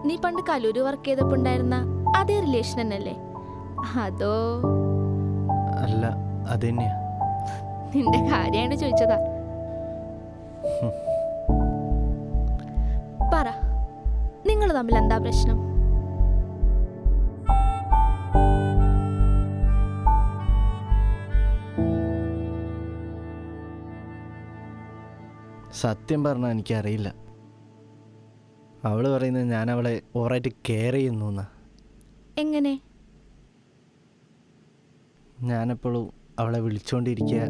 നീ പണ്ട് കലൂര് വർക്ക് ചെയ്തപ്പോൾ ഉണ്ടായിരുന്ന അതേ റിലേഷൻ തന്നെയല്ലേ? അതോ? അല്ല, അതന്നെയാ. നിന്റെ കാര്യമാണ് ചോദിച്ചതാ. പറ, നിങ്ങൾ തമ്മിൽ എന്താ പ്രശ്നം? സത്യം പറഞ്ഞാൽ എനിക്കറിയില്ല. അവള് പറയുന്നത് ഞാൻ അവളെ ഓവറായിട്ട് കെയർ ചെയ്യുന്നു എന്നാ. എങ്ങനെ? ഞാനെപ്പോഴും അവളെ വിളിച്ചുകൊണ്ടിരിക്കുക,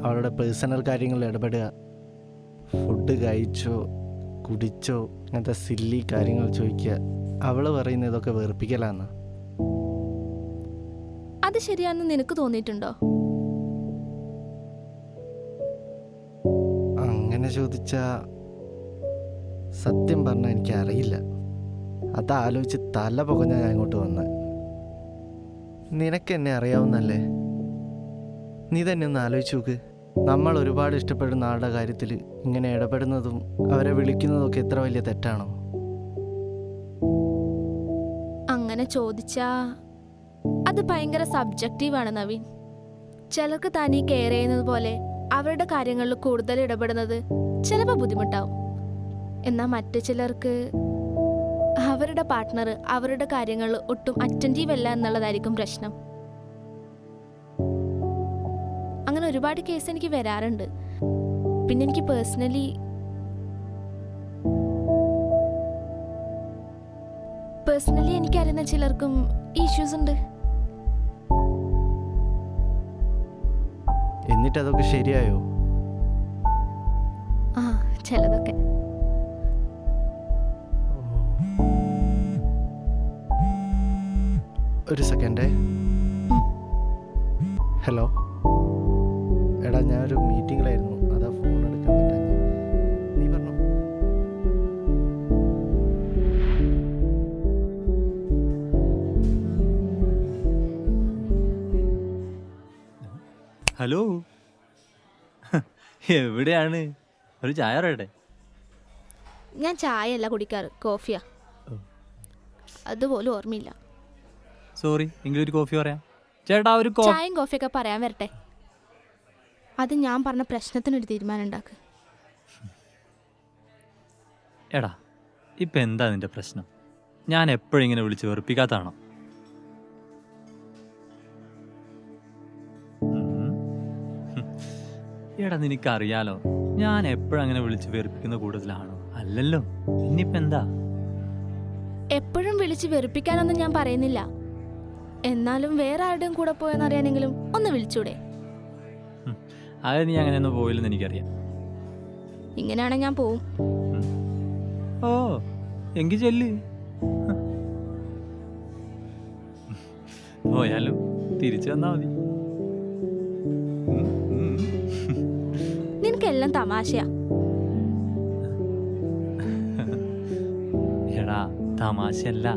അവളുടെ പേഴ്സണൽ കാര്യങ്ങളിൽ ഇടപെടുക, ഫുഡ് കഴിച്ചോ കുടിച്ചോ അങ്ങനത്തെ സില്ലി കാര്യങ്ങൾ ചോദിക്കുക. അവൾ പറയുന്ന ഇതൊക്കെ വെറുപ്പിക്കലാന്ന്. അത് ശരിയാണെന്ന് നിനക്ക് തോന്നിയിട്ടുണ്ടോ? അങ്ങനെ ചോദിച്ചാ സത്യം പറഞ്ഞാൽ എനിക്കറിയില്ല. അതാലോചിച്ച് തല പുകഞ്ഞ ഞാൻ ഇങ്ങോട്ട് വന്നത്. നിനക്ക് എന്നെ അറിയാവുന്നല്ലേ? നീ തന്നെ ഒന്ന് ആലോചിച്ച് നോക്ക്. നമ്മൾ ഒരുപാട് ഇഷ്ടപ്പെടുന്ന ആളുടെ കാര്യത്തിൽ ഇങ്ങനെ ഇടപെടുന്നതും അവരെ വിളിക്കുന്നതൊക്കെ എത്ര വലിയ തെറ്റാണോ? അങ്ങനെ ചോദിച്ചാ അത് ഭയങ്കര സബ്ജക്റ്റീവാണ് നവീൻ. ചിലർക്ക് തനി കെയർ ചെയ്യുന്നത് പോലെ അവരുടെ കാര്യങ്ങളിൽ കൂടുതൽ ഇടപെടുന്നത് ചിലപ്പോൾ ബുദ്ധിമുട്ടാവും. എന്നാൽ മറ്റു ചിലർക്ക് അവരുടെ പാർട്ട്ണർ അവരുടെ കാര്യങ്ങളിൽ ഒട്ടും അറ്റൻറ്റീവ് അല്ല എന്നുള്ളതായിരിക്കും പ്രശ്നം. അങ്ങനെ ഒരുപാട് കേസ് എനിക്ക് വരാറുണ്ട്. പിന്നെ എനിക്ക് പേഴ്സണലി എനിക്കറിയുന്ന ചിലർക്കും ഇഷ്യൂസ് ഉണ്ട്. എന്നിട്ടതൊക്കെ ശരിയായോ? ആ, ചിലതൊക്കെ. ഒരു സെക്കൻഡേ. ഹലോ എടാ, ഞാനൊരു മീറ്റിങ്ങിലായിരുന്നു, അതാ ഫോൺ എടുക്കാൻ പറ്റാഞ്ഞ്. നീ പറഞ്ഞോ. ഹലോ, എവിടെയാണ്? ഒരു ചായ പറയട്ടെ? ഞാൻ ചായ അല്ല കുടിക്കാറ്, കോഫിയാ. അതുപോലും ഓർമ്മയില്ല. സോറി, എങ്കിലും ഒരു കോഫി പറയാം. ചേട്ടാ, ഒരു ചായയും കോഫിയൊക്കെ പറയാൻ വരട്ടെ. അത് ഞാൻ പറഞ്ഞ പ്രശ്നത്തിനൊരു തീരുമാനം ഉണ്ടാക്ക്. എടാ, ഇപ്പം എന്താ നിന്റെ പ്രശ്നം? ഞാൻ എപ്പോഴും ഇങ്ങനെ വിളിച്ച് വെറുപ്പിക്കാത്താണോ? എടാ, നിനക്കറിയാലോ ഞാൻ എപ്പോഴും അങ്ങനെ വിളിച്ച് വെറുപ്പിക്കുന്ന കൂടുതലാണോ? അല്ലല്ലോ. ഇനിയിപ്പോൾ എന്താ? എപ്പോഴും വിളിച്ച് വെറുപ്പിക്കാനൊന്നും ഞാൻ പറയുന്നില്ല. എന്നാലും വേറെ ആരുടെയും കൂടെ പോയെന്നറിയാനെങ്കിലും ഒന്ന് വിളിച്ചൂടെ? അത് നീ അങ്ങനെയൊന്നും പോയില്ലെന്ന് എനിക്കറിയാം. ഇങ്ങനെയാണെങ്കിൽ ഞാൻ പോവും. ഓ, എങ്കിൽ ചെല്ല്. പോയാലും തിരിച്ചു വന്നാ മതി. നിനക്കെല്ലാം തമാശയാ. എടാ, തമാശയല്ല,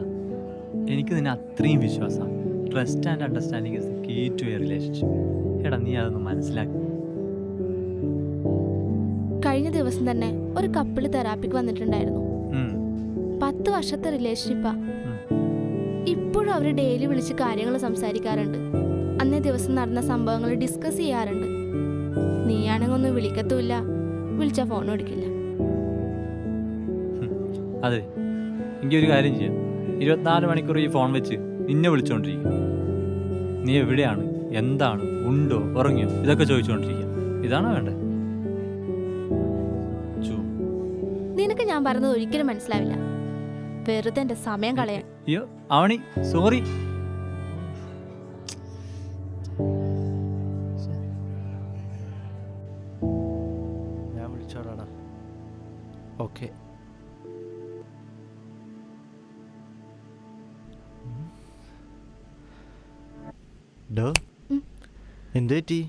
എനിക്ക് നിന്നെ അത്രയും വിശ്വാസം. Trust and understanding is the key to a relationship. എടാ, നീ അതൊന്ന് മനസ്സിലാക്കി. കഴിഞ്ഞ ദിവസം തന്നെ ഒരു കപ്പിള് തെറാപ്പിക്ക് വന്നിട്ടുണ്ടായിരുന്നു. 10 വർഷത്തെ റിലേഷൻഷിപ്പാ. ഇപ്പോഴും അവർ ഡെയിലി വിളിച്ച് കാര്യങ്ങൾ സംസാരിക്കാറുണ്ട്. അന്നേ ദിവസം നടന്ന സംഭവങ്ങൾ ഡിസ്കസ് ചെയ്യാറുണ്ട്. നീയാണെങ്കിൽ ഒന്നും വിളിക്കത്തുമില്ല, വിളിച്ചാൽ ഫോൺ എടുക്കില്ല. അതെ, എനിക്കൊരു കാര്യം ചെയ്യാം. 24 മണിക്കൂർ ഈ ഫോൺ വെച്ച് നിന്നെ വിളിച്ചുകൊണ്ടിരിക്കും. നീ എവിടെയാണ്, എന്താണ്, ഉണ്ടോ, ഉറങ്ങിയോ, ഇതൊക്കെ ചോദിച്ചുകൊണ്ടിരിക്കുക. ഇതാണോ വേണ്ടത്? നിനക്ക് ഞാൻ പറഞ്ഞത് ഒരിക്കലും മനസ്സിലാവില്ല. വെറുതെ എന്റെ സമയം കളയാൻ. അയ്യോ ആവണി, സോറി. ഞാൻ വിളിച്ചോടാടാ. ഓക്കെ. ഡോ, എന്ത് പറ്റി?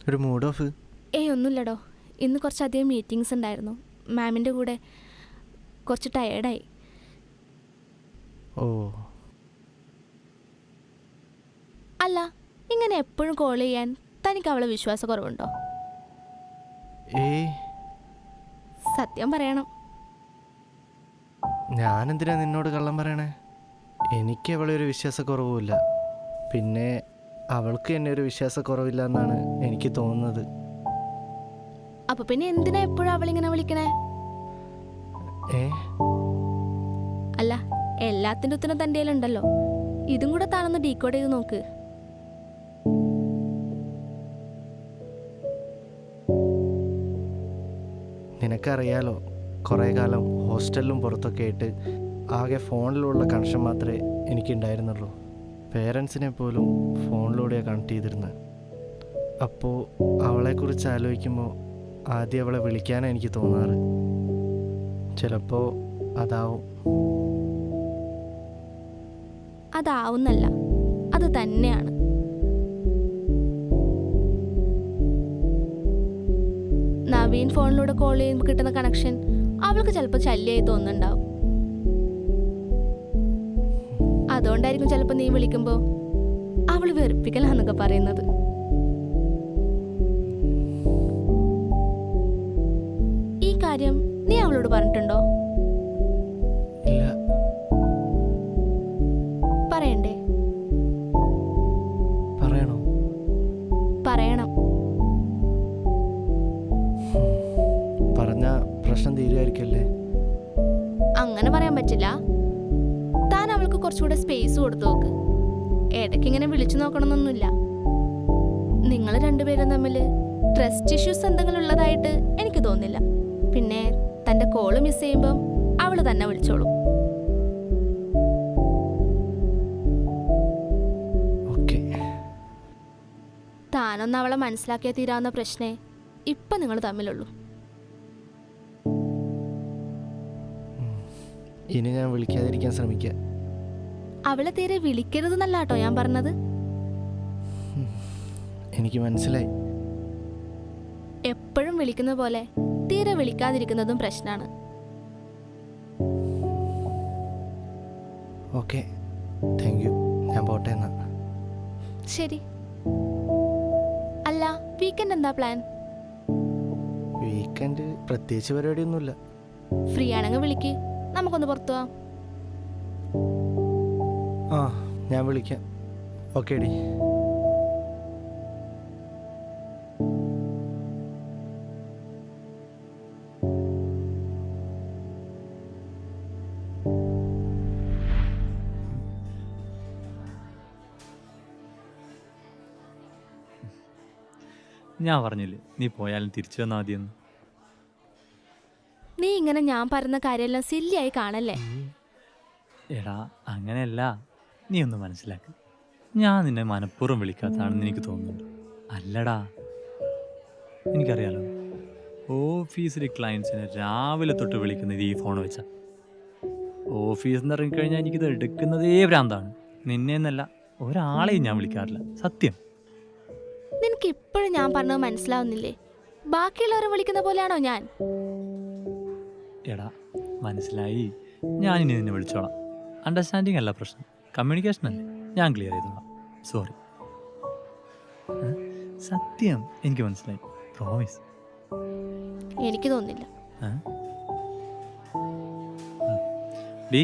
ഒരു മൂഡ് ഓഫ്? ഒന്നുമില്ലടോ. ഇന്ന് കുറച്ചധികം മീറ്റിങ്സ് ഉണ്ടായിരുന്നു. മാമിൻ്റെ കൂടെ കുറച്ച് ടയേർഡായി. ഓ, അല്ല, ഇങ്ങനെ എപ്പോഴും കോൾ ചെയ്യാൻ തനിക്ക് അവളെ വിശ്വാസക്കുറവുണ്ടോ? ഏയ്, സത്യം പറയണം. ഞാനെന്തിനാ നിന്നോട് കള്ളം പറയണേ? എനിക്ക് അവളെ ഒരു വിശ്വാസക്കുറവുമില്ല. പിന്നെ അവൾക്ക് എന്നെ ഒരു വിശ്വാസക്കുറവില്ല എന്നാണ് എനിക്ക് തോന്നുന്നത്. അപ്പൊ പിന്നെ എന്തിനാ എപ്പോഴും അവളിങ്ങനെ വിളിക്കണേ? ഏ അല്ല, എല്ലാത്തിൻ്റെ ഉത്തരം തൻ്റെ കയ്യിലുണ്ടല്ലോ. ഇതും കൂടെ താനൊന്ന് ഡീകോഡ് ചെയ്ത് നോക്ക്. നിനക്കറിയാലോ, കുറേ കാലം ഹോസ്റ്റലിലും പുറത്തൊക്കെ ആയിട്ട് ആകെ ഫോണിലുള്ള കണക്ഷൻ മാത്രമേ എനിക്കുണ്ടായിരുന്നുള്ളൂ. പേരൻസിനെ പോലും ഫോണിലൂടെയാണ് കണക്ട് ചെയ്തിരുന്നത്. അപ്പോൾ അവളെക്കുറിച്ച് ആലോചിക്കുമ്പോൾ ആദ്യം അവളെ വിളിക്കാനാണ് എനിക്ക് തോന്നാറ്. ചിലപ്പോൾ അതാവും. അതാവുന്നല്ല, അത് തന്നെയാണ്. നവീൻ ഫോണിലൂടെ കോൾ ചെയ്യുമ്പോൾ കിട്ടുന്ന കണക്ഷൻ അവൾക്ക് ചിലപ്പോൾ ശല്യമായി തോന്നുന്നുണ്ടാവും. അതുകൊണ്ടായിരിക്കും ചിലപ്പോൾ നീ വിളിക്കുമ്പോൾ അവൾ വെറുപ്പിക്കലാന്നൊക്കെ പറയുന്നത്. ഈ കാര്യം നീ അവളോട് പറഞ്ഞിട്ടുണ്ടോ? ഇല്ല. പറയണ്ടേ? പറയണോ? പറയണം. പറഞ്ഞ പ്രശ്നം തീരുമായിരിക്കല്ലേ? അങ്ങനെ പറയാൻ പറ്റില്ല. താൻ അവൾക്ക് കുറച്ചുകൂടെ സ്പേസ് കൊടുത്തു നോക്ക്. ഇടയ്ക്ക് ഇങ്ങനെ വിളിച്ചു നോക്കണമെന്നൊന്നുമില്ല. നിങ്ങൾ രണ്ടുപേരും തമ്മിൽ ട്രസ്റ്റ് ഇഷ്യൂസ് എന്തെങ്കിലും ഉള്ളതായിട്ട് എനിക്ക് തോന്നില്ല. പിന്നെ തൻ്റെ കോള് മിസ് ചെയ്യുമ്പം അവൾ തന്നെ വിളിച്ചോളും. ഓക്കെ. താനൊന്ന് അവളെ മനസ്സിലാക്കിയാൽ തീരാവുന്ന പ്രശ്നേ ഇപ്പം നിങ്ങൾ തമ്മിലുള്ളൂ. ഇനി ഞാൻ വിളിക്കാതിരിക്കാൻ ശ്രമിക്കാം. അവളെ തീരെ വിളിക്കരുതെന്നല്ല കേട്ടോ ഞാൻ പറഞ്ഞത്. എനിക്ക് മനസ്സിലായി. എപ്പോഴും വിളിക്കുന്ന പോലെ തീരെ വിളിക്കാതിരിക്കുന്നതും പ്രശ്നമാണ്. Okay, thank you. ഞാൻ പോട്ടെ എന്നാ. ശരി. അല്ല, വീക്കെൻഡ് എന്താ പ്ലാൻ? വീക്കെൻഡ് പ്രത്യേകിച്ച് പരിപാടിയൊന്നുമില്ല. ഫ്രീ ആണെങ്കിൽ വിളിക്ക്, നമുക്കൊന്ന് പുറത്തു പോവാം. ആ, ഞാൻ വിളിക്കാം. Okay D. ഞാൻ പറഞ്ഞില്ലേ നീ പോയാലും തിരിച്ചു വന്നാൽ മതിയെന്ന്. നീ ഇങ്ങനെ ഞാൻ പറയുന്ന കാര്യമെല്ലാം സില്ലിയായി കാണല്ലേ? എടാ അങ്ങനെയല്ല, നീ ഒന്ന് മനസ്സിലാക്ക്. ഞാൻ നിന്നെ മനഃപൂർവ്വം വിളിക്കാത്തതാണെന്ന് എനിക്ക് തോന്നുന്നുണ്ട്. അല്ലടാ, എനിക്കറിയാലോ, ഓഫീസിലെ ക്ലയൻസിനെ രാവിലെ തൊട്ട് വിളിക്കുന്നത് ഈ ഫോൺ വെച്ചാൽ. ഓഫീസിൽ നിന്ന് ഇറങ്ങിക്കഴിഞ്ഞാൽ എനിക്കിത് എടുക്കുന്നതേ ഭ്രാന്താണ്. നിന്നെ എന്നല്ല, ഒരാളെയും ഞാൻ വിളിക്കാറില്ല, സത്യം. നിനക്ക് ഇപ്പോഴും ഞാൻ പറഞ്ഞത് മനസ്സിലാവുന്നില്ലേ? ബാക്കിയുള്ളവരെ വിളിക്കുന്ന പോലെയാണോ ഞാൻ? എടാ മനസ്സിലായി, ഞാനിനി നിന്നെ വിളിച്ചോളാം. അണ്ടർസ്റ്റാൻഡിങ് അല്ല പ്രശ്നം, കമ്മ്യൂണിക്കേഷൻ അല്ലേ. ഞാൻ ക്ലിയർ ചെയ്തോളാം. സോറി. സത്യം എനിക്ക് മനസ്സിലായി, പ്രോമിസ്. എനിക്ക് തോന്നില്ല. ഡി,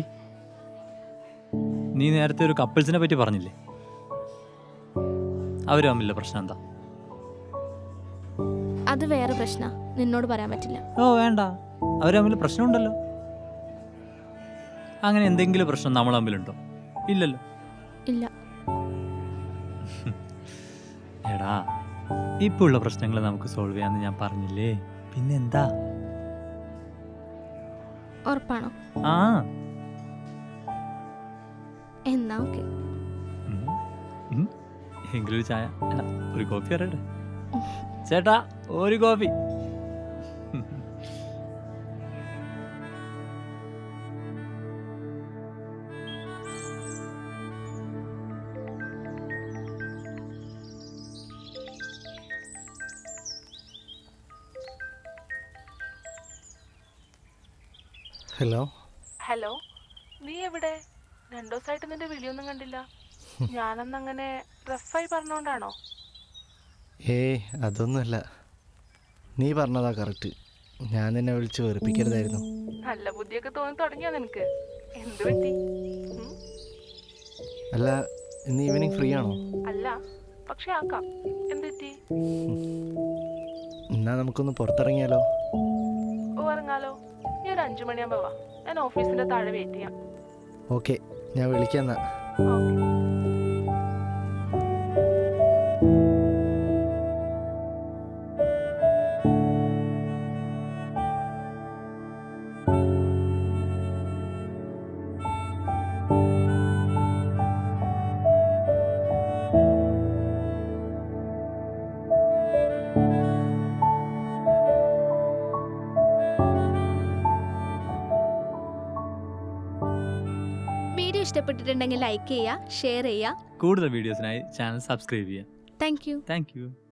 നീ നേരത്തെ ഒരു കപ്പിൾസിനെ പറ്റി പറഞ്ഞില്ലേ? അവർ തമ്മിലുള്ള പ്രശ്നം എന്താ? അത് വേറെ പ്രശ്ന, നിന്നോട് പറയാൻ പറ്റില്ല. ഓ വേണ്ട, അവർ തമ്മിൽ പ്രശ്നമുണ്ടല്ലോ. അങ്ങനെ എന്തെങ്കിലും പ്രശ്നം നമ്മൾ തമ്മിലുണ്ടോ? ഇല്ലല്ലോ. ഇല്ല. എടാ, ഇപ്പോൾ ഉള്ള പ്രശ്നങ്ങൾ നമുക്ക് സോൾവ് ചെയ്യാമെന്ന് ഞാൻ പറഞ്ഞില്ലേ, പിന്നെന്താ? ഉറപ്പാണോ? ആ, എന്നാ ഓക്കെ. എങ്കിലും ഒരു ചായ അല്ല ഒരു കോഫി അറിയട്ടെ? ചേട്ടാ, ഒരു കോഫി. ഹലോ. ഹലോ, നീ എവിടെ? 2 ദിവസമായിട്ട് നിന്റെ വിളിയൊന്നും കണ്ടില്ല. ഞാനന്നങ്ങനെ റഫായി പറഞ്ഞോണ്ടാണോ? ഏയ് അതൊന്നുമല്ല. നീ പറഞ്ഞതാ കറക്റ്റ്. ഞാൻ നിന്നെ വിളിച്ച് വെറുപ്പിക്കരുതായിരുന്നു. നല്ല ബുദ്ധിയൊക്കെ തോന്നി തുടങ്ങിയോ നിനക്ക്? എന്ത് പറ്റി? ഉം? അല്ല, ഇന്ന് ഈവനിങ് ഫ്രീ ആണോ? അല്ല, പക്ഷെ ആക്കാം. എന്ത് പറ്റി? എന്നാ നമുക്കൊന്ന് പുറത്തിറങ്ങിയാലോ? ഓ, ഇറങ്ങാലോ. നീ ഒരു 5 മണിയാകുമ്പോ വാ. ഞാൻ ഓഫീസിന്റെ താഴെ വെയിറ്റ് ചെയ്യാം. ഓക്കെ, ഞാൻ വിളിക്കാം എന്നാ. ഓക്കെ. വീഡിയോ ഇഷ്ടപ്പെട്ടിട്ടുണ്ടെങ്കിൽ ലൈക്ക് ചെയ്യുക, ഷെയർ ചെയ്യുക. കൂടുതൽ വീഡിയോസിനായി ചാനൽ സബ്സ്ക്രൈബ് ചെയ്യാം. Thank you. Thank you.